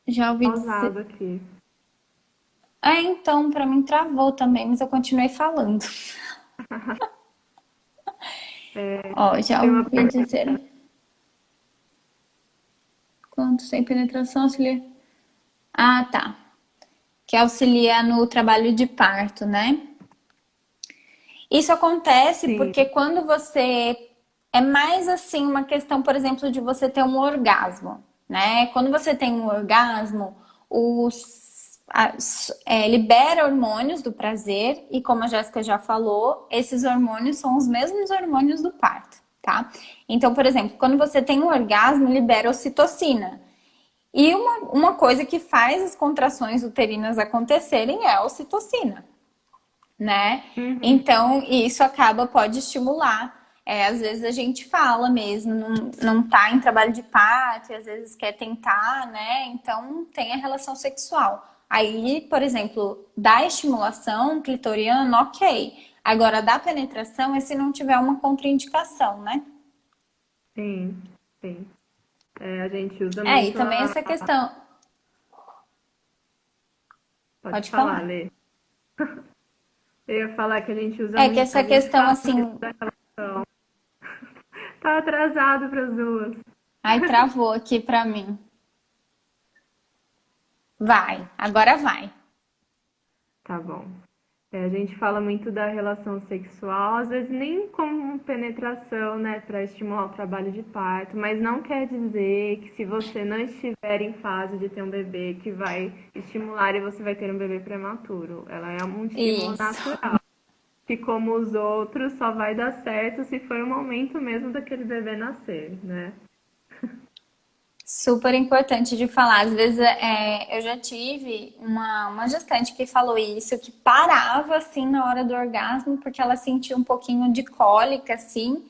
Já ouvi Pausado dizer. aqui. Então, pra mim travou também, mas eu continuei falando. Ó, já Tem uma ouvi pergunta. dizer quanto sem penetração auxilia. Ah, tá. Que auxilia no trabalho de parto, né? Isso acontece Sim. porque quando você é mais assim uma questão, por exemplo, de você ter um orgasmo, né? Quando você tem um orgasmo, libera hormônios do prazer e como a Jéssica já falou, esses hormônios são os mesmos hormônios do parto, tá? Então, por exemplo, quando você tem um orgasmo, libera ocitocina. E uma coisa que faz as contrações uterinas acontecerem é a ocitocina, né? Uhum. Então, isso pode estimular. Às vezes a gente fala mesmo, não tá em trabalho de parto, e às vezes quer tentar, né? Então tem a relação sexual. Aí, por exemplo, da estimulação clitoriana, ok. Agora, da penetração é se não tiver uma contraindicação, né? Sim, sim. A gente usa E muito também essa questão. Pode Pode falar, falar. Lê. Eu ia falar que a gente usa Que muito, a essa gente questão fala muito assim. da relação. Tá atrasado para as duas. Ai, travou aqui pra mim. Vai, agora vai. Tá bom. A gente fala muito da relação sexual, às vezes nem com penetração, né, para estimular o trabalho de parto, mas não quer dizer que se você não estiver em fase de ter um bebê, que vai estimular e você vai ter um bebê prematuro. Ela é um estímulo Isso. natural, que como os outros só vai dar certo se for o momento mesmo daquele bebê nascer, né? Super importante de falar. Às vezes eu já tive uma gestante que falou isso, que parava assim na hora do orgasmo, porque ela sentia um pouquinho de cólica, assim,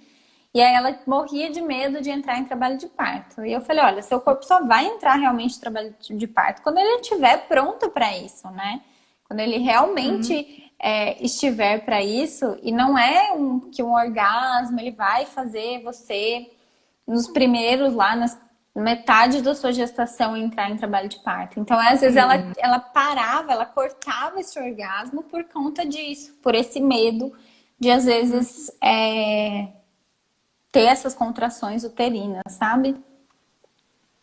E aí ela morria de medo de entrar em trabalho de parto. E eu falei, olha, seu corpo só vai entrar realmente em trabalho de parto quando ele estiver pronto para isso, né? Quando ele Uhum. realmente estiver para isso, e não é que um orgasmo ele vai fazer você nos primeiros lá, nas metade da sua gestação entrar em trabalho de parto. Então, às vezes Sim. ela parava, ela cortava esse orgasmo por conta disso, por esse medo de às Uhum. vezes ter essas contrações uterinas, sabe?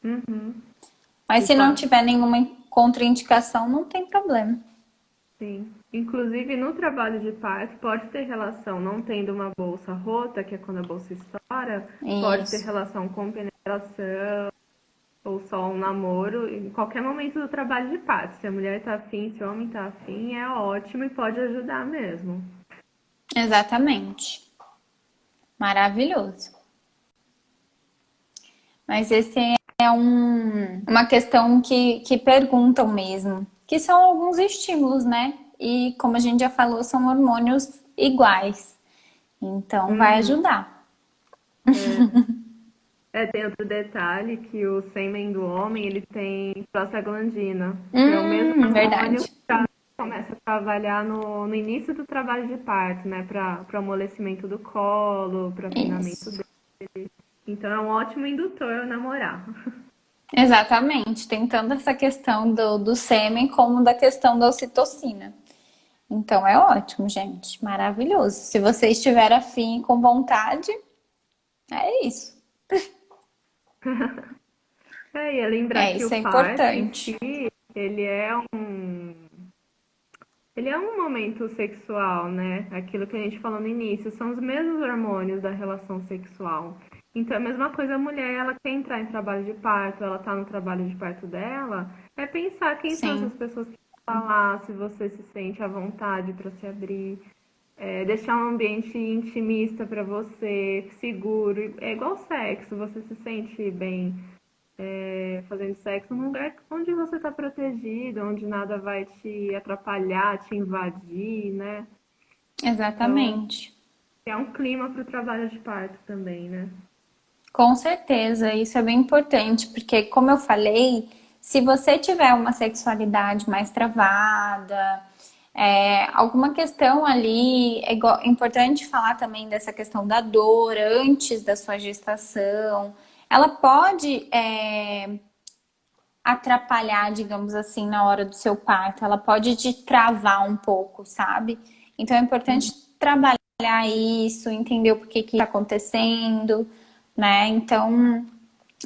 Uhum. Mas De se não fato, tiver nenhuma contraindicação, não tem problema. sim. Inclusive, no trabalho de parto, pode ter relação, não tendo uma bolsa rota, que é quando a bolsa estoura, pode ter Isso. relação com penetração ou só um namoro, em qualquer momento do trabalho de parto. Se a mulher tá afim, se o homem tá afim, é ótimo e pode ajudar mesmo. Exatamente. Maravilhoso. Mas esse é uma questão que perguntam mesmo, que são alguns estímulos, né? E como a gente já falou, são hormônios iguais. Então vai Uhum. ajudar. Tem outro detalhe que o sêmen do homem, ele tem prostaglandina, que é o mesmo hormônio Verdade. que começa a trabalhar no início do trabalho de parto, né? Para amolecimento do colo, para afinamento Isso. dele. Então é um ótimo indutor namorar. Exatamente. Tem tanto essa questão do sêmen como da questão da ocitocina. Então é ótimo, gente. Maravilhoso. Se você estiver afim e com vontade, é isso. É, e é lembrar É que o isso, é parto em importante. si, ele é um, ele é um momento sexual, né? Aquilo que a gente falou no início, são os mesmos hormônios da relação sexual. Então, a mesma coisa, a mulher, ela quer entrar em trabalho de parto, ela tá no trabalho de parto dela, é pensar quem são essas Sim, pessoas que vão falar, se você se sente à vontade para se abrir, deixar um ambiente intimista para você, seguro. É igual sexo, você se sente bem fazendo sexo num lugar onde você está protegido, onde nada vai te atrapalhar, te invadir, né? Então, exatamente. é um clima para o trabalho de parto também, né? Com certeza, isso é bem importante, porque, como eu falei, se você tiver uma sexualidade mais travada, alguma questão ali, é importante falar também dessa questão da dor antes da sua gestação. Ela pode atrapalhar, digamos assim, na hora do seu parto, ela pode te travar um pouco, sabe? Então é importante trabalhar isso, entender o porquê que está acontecendo, né? Então,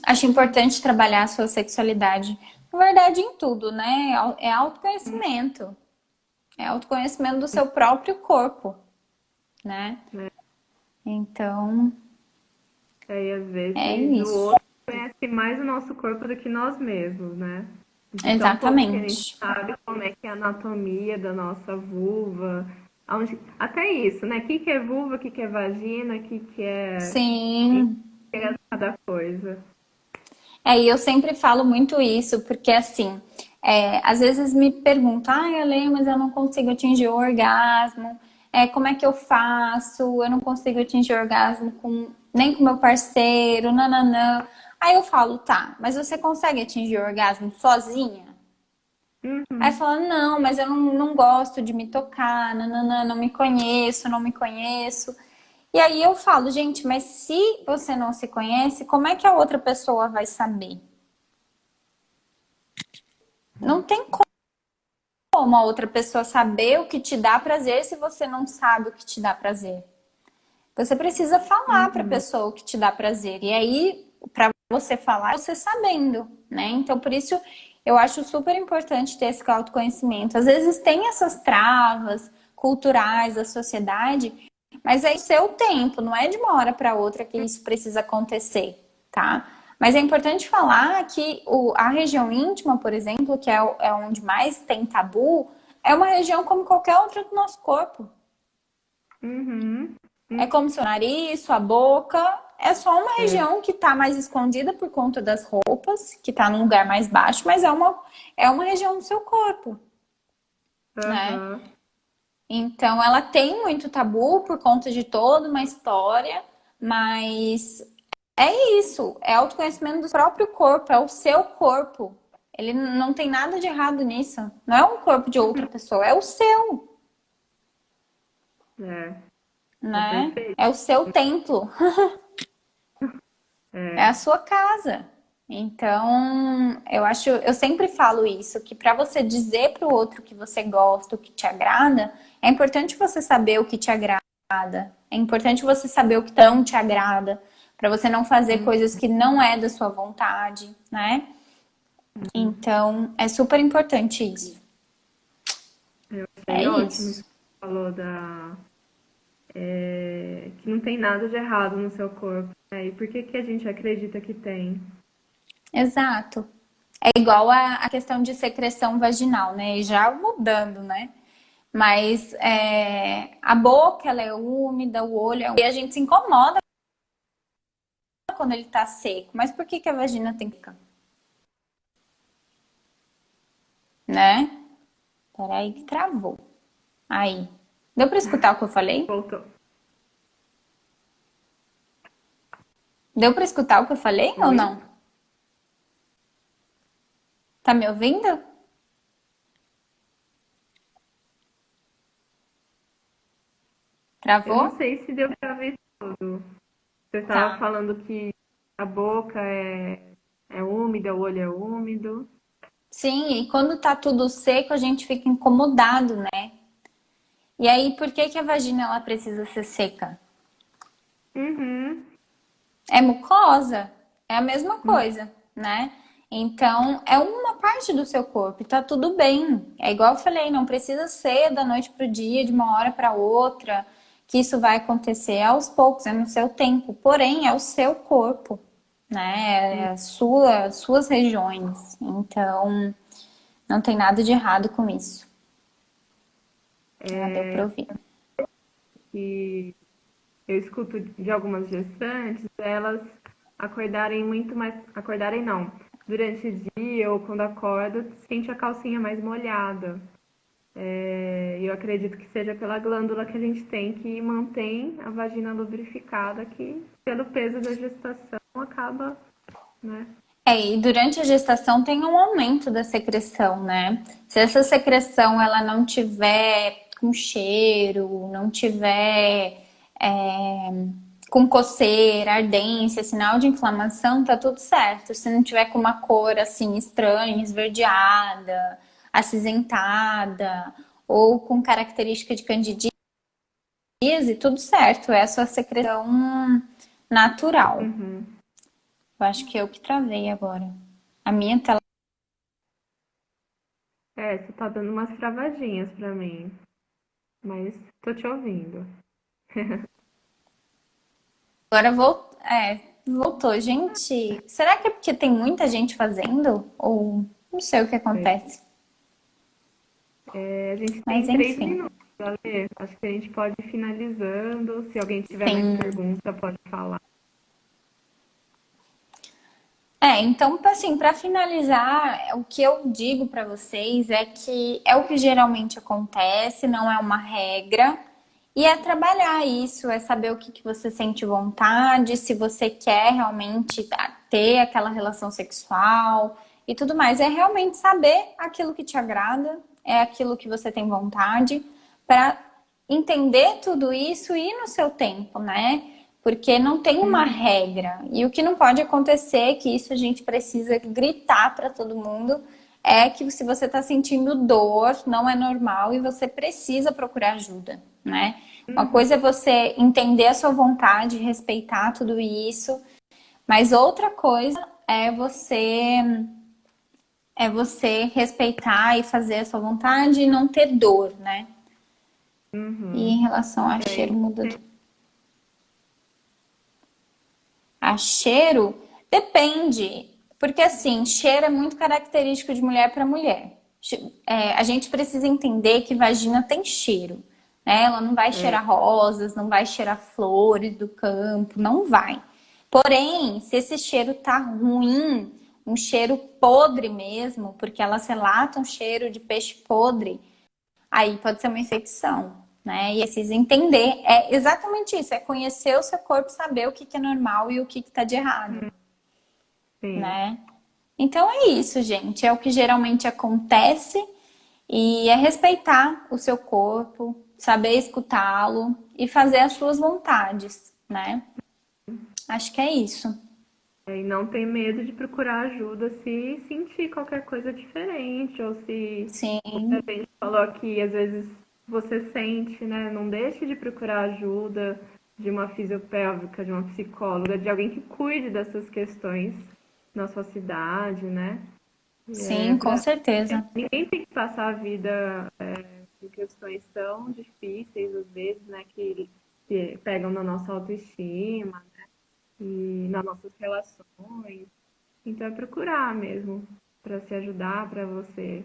acho importante trabalhar a sua sexualidade. Na verdade, em tudo, né? É autoconhecimento. É autoconhecimento do seu próprio corpo, né? Né? Então, E às é vezes o isso. outro conhece mais o nosso corpo do que nós mesmos, né? De tão pouco que a gente Exatamente. sabe como é que é a anatomia da nossa vulva, até isso, né? O que que é vulva, o que que é vagina, o que é Sim. cada coisa. E eu sempre falo muito isso, porque assim, às vezes me perguntam, ai, Ale, mas eu não consigo atingir o orgasmo. Como é que eu faço? Eu não consigo atingir o orgasmo nem com meu parceiro, nananã. Aí eu falo, tá, mas você consegue atingir o orgasmo sozinha? Aí Uhum. fala, não, mas eu não gosto de me tocar, nananã, não me conheço, não me conheço. E aí eu falo, gente, mas se você não se conhece, como é que a outra pessoa vai saber? Não tem como a outra pessoa saber o que te dá prazer se você não sabe o que te dá prazer. Você precisa falar para a Uhum. pessoa o que te dá prazer. E aí, para você falar, é você sabendo, né? Então, por isso, eu acho super importante ter esse autoconhecimento. Às vezes tem essas travas culturais da sociedade, mas é o seu tempo, não é de uma hora para outra que isso precisa acontecer, tá? Mas é importante falar que a região íntima, por exemplo, que é onde mais tem tabu, é uma região como qualquer outra do nosso corpo. Uhum. É como seu nariz, sua boca. É só uma É. região que está mais escondida por conta das roupas, que está num lugar mais baixo, mas é uma região do seu corpo, né? Aham. Então ela tem muito tabu por conta de toda uma história, Mas é isso, é autoconhecimento do próprio corpo, é o seu corpo. Ele não tem nada de errado nisso. Não é um corpo de outra pessoa, é o seu, É, é né? perfeito. É o seu templo, é a É, sua casa. Então, eu sempre falo isso, que para você dizer para o outro que você gosta, o que te agrada, é importante você saber o que te agrada. É importante você saber o que não te agrada, para você não fazer coisas que não é da sua vontade, né? Então, é super importante isso. eu É achei ótimo isso isso. que você falou que não tem nada de errado no seu corpo, né? E por que que a gente acredita que tem? Exato. É igual a questão de secreção vaginal, né? E já mudando, né? Mas a boca, ela é úmida, o olho é úmido, e a gente se incomoda quando ele tá seco. Mas por que que a vagina tem que ficar? Né? Peraí que travou. Aí. Deu pra escutar o que eu falei? Voltou. Deu pra escutar o que eu falei ou Oi? não? Tá me ouvindo? Eu não Travou? sei se deu pra ver tudo. Você estava Tá. falando que a boca é úmida, o olho é úmido. Sim, e quando tá tudo seco, a gente fica incomodado, né? E aí, por que que a vagina ela precisa ser seca? Uhum. É mucosa, é a mesma coisa, né? Então, é uma parte do seu corpo e tá tudo bem. É igual eu falei, não precisa ser da noite pro dia, de uma hora para outra, que isso vai acontecer aos poucos, é no seu tempo. Porém, é o seu corpo, né? É suas regiões. Então, não tem nada de errado com isso. Ah, deu pra ouvir. Que eu escuto de algumas gestantes, elas acordarem muito mais. Acordarem não. Durante o dia ou quando acorda, sente a calcinha mais molhada. E eu acredito que seja pela glândula que a gente tem que mantém a vagina lubrificada, que pelo peso da gestação acaba, né? E durante a gestação tem um aumento da secreção, né? Se essa secreção ela não tiver com cheiro, não tiver com coceira, ardência, sinal de inflamação, tá tudo certo. Se não tiver com uma cor assim estranha, esverdeada, acinzentada ou com característica de candidíase, tudo certo. É a sua secreção natural. Uhum. Eu acho que eu que travei agora. A minha tela. É, você tá dando umas travadinhas pra mim, mas tô te ouvindo. Agora voltou. Gente, será que é porque tem muita gente fazendo? Ou não sei o que acontece. A gente Mas tem 3 minutos, enfim. Ale. Acho que a gente pode ir finalizando. Se alguém tiver mais Sim. pergunta, pode falar. Então, assim, para finalizar, o que eu digo para vocês é que é o que geralmente acontece, não é uma regra. E é trabalhar isso, é saber o que que você sente vontade, se você quer realmente ter aquela relação sexual e tudo mais. É realmente saber aquilo que te agrada, é aquilo que você tem vontade, para entender tudo isso e ir no seu tempo, né? Porque não tem uma regra. E o que não pode acontecer, que isso a gente precisa gritar para todo mundo, é que se você está sentindo dor, não é normal e você precisa procurar ajuda, né? Uma coisa é você entender a sua vontade, respeitar tudo isso, mas outra coisa é você respeitar e fazer a sua vontade e não ter dor, né? E em Uhum. relação a É, cheiro, muda tudo. A cheiro depende, porque assim, cheiro é muito característico de mulher para mulher. A gente precisa entender que vagina tem cheiro, né? Ela não vai é, cheirar rosas, não vai cheirar flores do campo, não vai. Porém, se esse cheiro tá ruim, um cheiro podre mesmo, porque elas relatam cheiro de peixe podre, aí pode ser uma infecção, né? E precisa entender, é exatamente isso, é conhecer o seu corpo, saber o que que é normal e o que que tá de errado, Sim. né? Então é isso, gente, é o que geralmente acontece e é respeitar o seu corpo, saber escutá-lo e fazer as suas vontades, né? Acho que é isso. E não ter medo de procurar ajuda se sentir qualquer coisa diferente, ou se Sim, a gente falou aqui, às vezes você sente, né? Não deixe de procurar ajuda de uma fisiopélvica, de uma psicóloga, de alguém que cuide dessas questões na sua cidade, né? sim, com certeza. Ninguém tem que passar a vida com questões tão difíceis, às vezes, né? Que pegam na nossa autoestima e nas nossas relações. Então é procurar mesmo para se ajudar, para você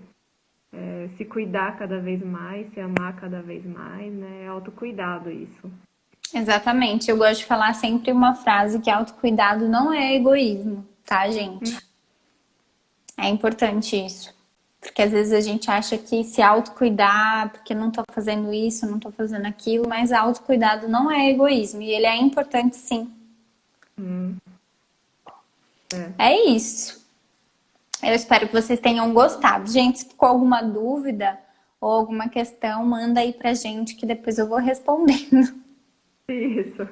se cuidar cada vez mais, se amar cada vez mais, né? É autocuidado isso. Exatamente. Eu gosto de falar sempre uma frase que autocuidado não é egoísmo, tá, gente? É importante isso. Porque às vezes a gente acha que se autocuidar, porque não tô fazendo isso, não tô fazendo aquilo, mas autocuidado não é egoísmo e ele é importante sim. Hum, é. É isso. Eu espero que vocês tenham gostado. Gente, se ficou alguma dúvida ou alguma questão, manda aí pra gente que depois eu vou respondendo. Isso.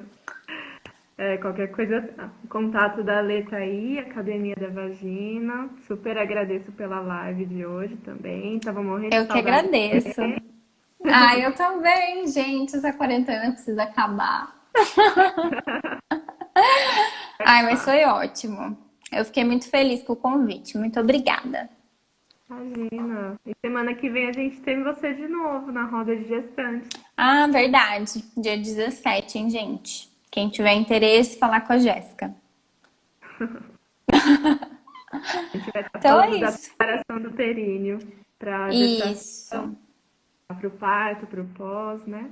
Qualquer coisa, o contato da Lê tá aí, Academia da Vagina. Super agradeço pela live de hoje também. Tava morrendo de Eu que saudade. agradeço. Ah, eu também, gente. Essa quarentena precisa acabar. Ai, mas foi ótimo. Eu fiquei muito feliz com o convite. Muito obrigada. Imagina. E semana que vem a gente tem você de novo na roda de gestantes. Ah, verdade. Dia 17, hein, gente? Quem tiver interesse, falar com a Jéssica. A gente vai estar Então é falando da isso. preparação do períneo para gestação, Isso. para o parto, para o pós, né?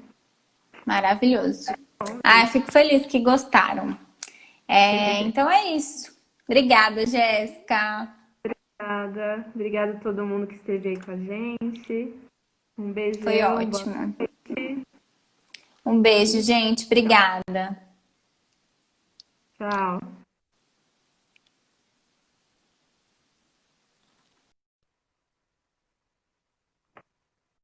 Maravilhoso. Bom, Ah, eu fico feliz que gostaram. Então é isso. Obrigada, Jéssica. obrigada. Obrigada a todo mundo que esteve aí com a gente. Um Foi beijão, boa ótimo. noite. Um beijo, gente. Obrigada. Tchau.